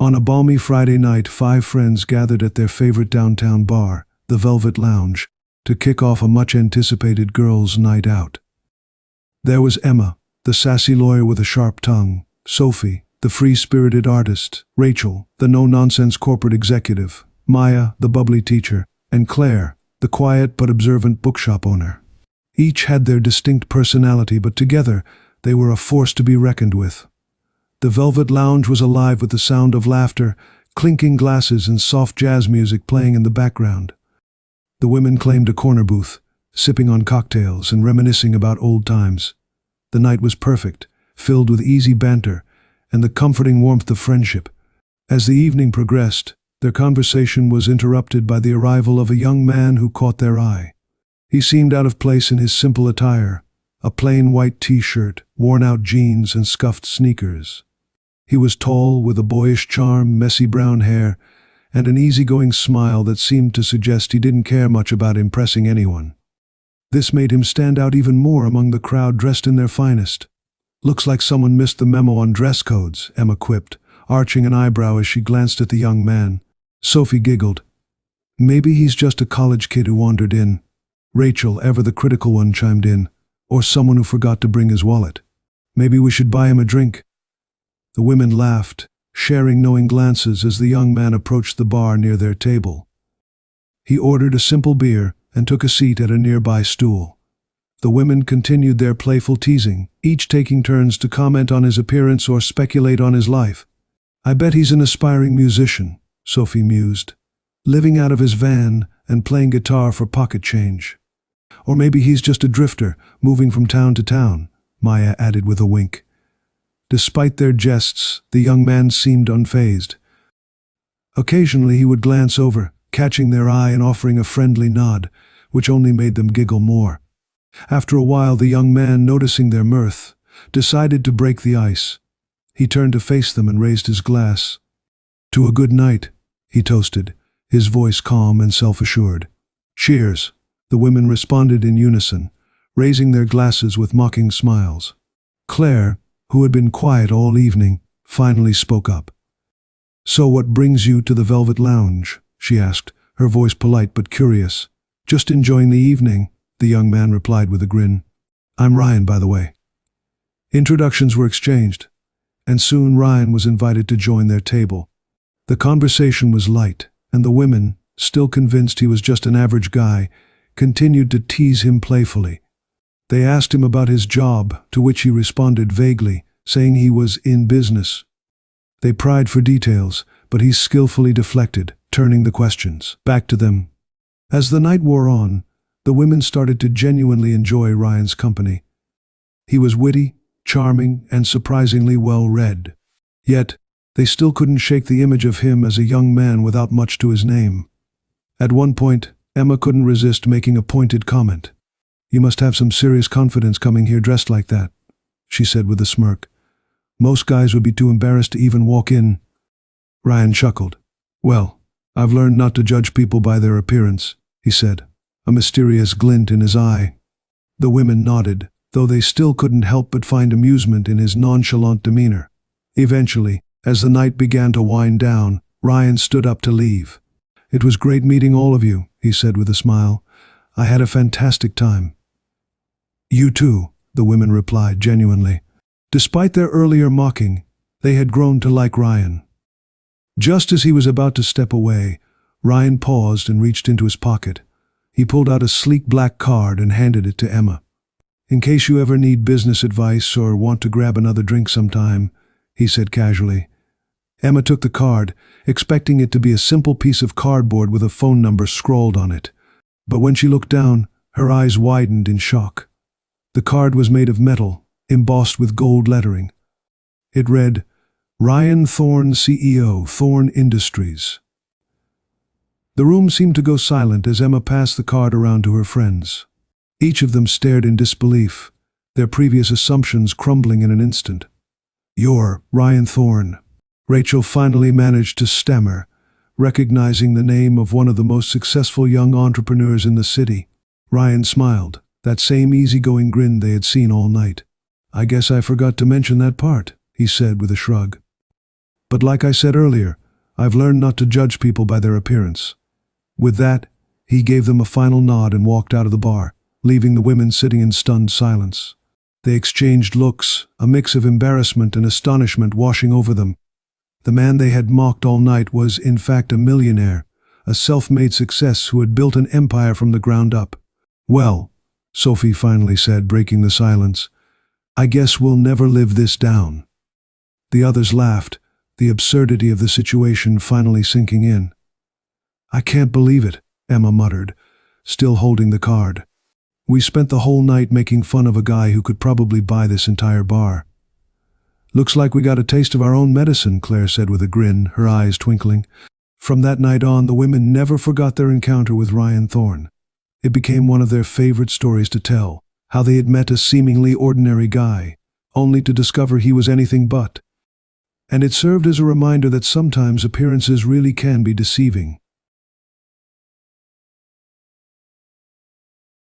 On a balmy Friday night, 5 friends gathered at their favorite downtown bar, the Velvet Lounge, to kick off a much-anticipated girls' night out. There was Emma, the sassy lawyer with a sharp tongue; Sophie, the free-spirited artist; Rachel, the no-nonsense corporate executive; Maya, the bubbly teacher; and Claire, the quiet but observant bookshop owner. Each had their distinct personality, but together they were a force to be reckoned with. The Velvet Lounge was alive with the sound of laughter, clinking glasses, and soft jazz music playing in the background. The women claimed a corner booth, sipping on cocktails and reminiscing about old times. The night was perfect, filled with easy banter and the comforting warmth of friendship. As the evening progressed, their conversation was interrupted by the arrival of a young man who caught their eye. He seemed out of place in his simple attire, a plain white t-shirt, worn-out jeans, and scuffed sneakers. He was tall, with a boyish charm, messy brown hair, and an easygoing smile that seemed to suggest he didn't care much about impressing anyone. This made him stand out even more among the crowd dressed in their finest. "Looks like someone missed the memo on dress codes," Emma quipped, arching an eyebrow as she glanced at the young man. Sophie giggled. "Maybe he's just a college kid who wandered in." Rachel, ever the critical one, chimed in. "Or someone who forgot to bring his wallet. Maybe we should buy him a drink." The women laughed, sharing knowing glances as the young man approached the bar near their table. He ordered a simple beer and took a seat at a nearby stool. The women continued their playful teasing, each taking turns to comment on his appearance or speculate on his life. "I bet he's an aspiring musician," Sophie mused, "living out of his van and playing guitar for pocket change. Or maybe he's just a drifter, moving from town to town," Maya added with a wink. Despite their jests, the young man seemed unfazed. Occasionally he would glance over, catching their eye and offering a friendly nod, which only made them giggle more. After a while, the young man, noticing their mirth, decided to break the ice. He turned to face them and raised his glass. "To a good night," he toasted, his voice calm and self-assured. "Cheers," the women responded in unison, raising their glasses with mocking smiles. Claire, who had been quiet all evening, finally spoke up. "So what brings you to the Velvet Lounge?" she asked, her voice polite but curious. "Just enjoying the evening," the young man replied with a grin. "I'm Ryan, by the way." Introductions were exchanged, and soon Ryan was invited to join their table. The conversation was light, and the women, still convinced he was just an average guy, continued to tease him playfully. They asked him about his job, to which he responded vaguely, saying he was in business. They pried for details, but he skillfully deflected, turning the questions back to them. As the night wore on, the women started to genuinely enjoy Ryan's company. He was witty, charming, and surprisingly well-read. Yet, they still couldn't shake the image of him as a young man without much to his name. At one point, Emma couldn't resist making a pointed comment. "You must have some serious confidence coming here dressed like that," she said with a smirk. "Most guys would be too embarrassed to even walk in." Ryan chuckled. "Well, I've learned not to judge people by their appearance," he said, a mysterious glint in his eye. The women nodded, though they still couldn't help but find amusement in his nonchalant demeanor. Eventually, as the night began to wind down, Ryan stood up to leave. "It was great meeting all of you," he said with a smile. "I had a fantastic time." "You too," the women replied genuinely. Despite their earlier mocking, they had grown to like Ryan. Just as he was about to step away, Ryan paused and reached into his pocket. He pulled out a sleek black card and handed it to Emma. "In case you ever need business advice or want to grab another drink sometime," he said casually. Emma took the card, expecting it to be a simple piece of cardboard with a phone number scrawled on it. But when she looked down, her eyes widened in shock. The card was made of metal, embossed with gold lettering. It read, "Ryan Thorne, CEO, Thorne Industries." The room seemed to go silent as Emma passed the card around to her friends. Each of them stared in disbelief, their previous assumptions crumbling in an instant. "You're Ryan Thorne," Rachel finally managed to stammer, recognizing the name of one of the most successful young entrepreneurs in the city. Ryan smiled, that same easygoing grin they had seen all night. "I guess I forgot to mention that part," he said with a shrug. But like I said earlier, I've learned not to judge people by their appearance." With that, he gave them a final nod and walked out of the bar, leaving the women sitting in stunned silence. They exchanged looks, a mix of embarrassment and astonishment washing over them. The man they had mocked all night was, in fact, a millionaire, a self-made success who had built an empire from the ground up. "Well," Sophie finally said, breaking the silence, "I guess we'll never live this down." The others laughed, the absurdity of the situation finally sinking in. "I can't believe it," Emma muttered, still holding the card. "We spent the whole night making fun of a guy who could probably buy this entire bar." "Looks like we got a taste of our own medicine," Claire said with a grin, her eyes twinkling. From that night on, the women never forgot their encounter with Ryan Thorne. It became one of their favorite stories to tell, how they had met a seemingly ordinary guy, only to discover he was anything but. And it served as a reminder that sometimes appearances really can be deceiving.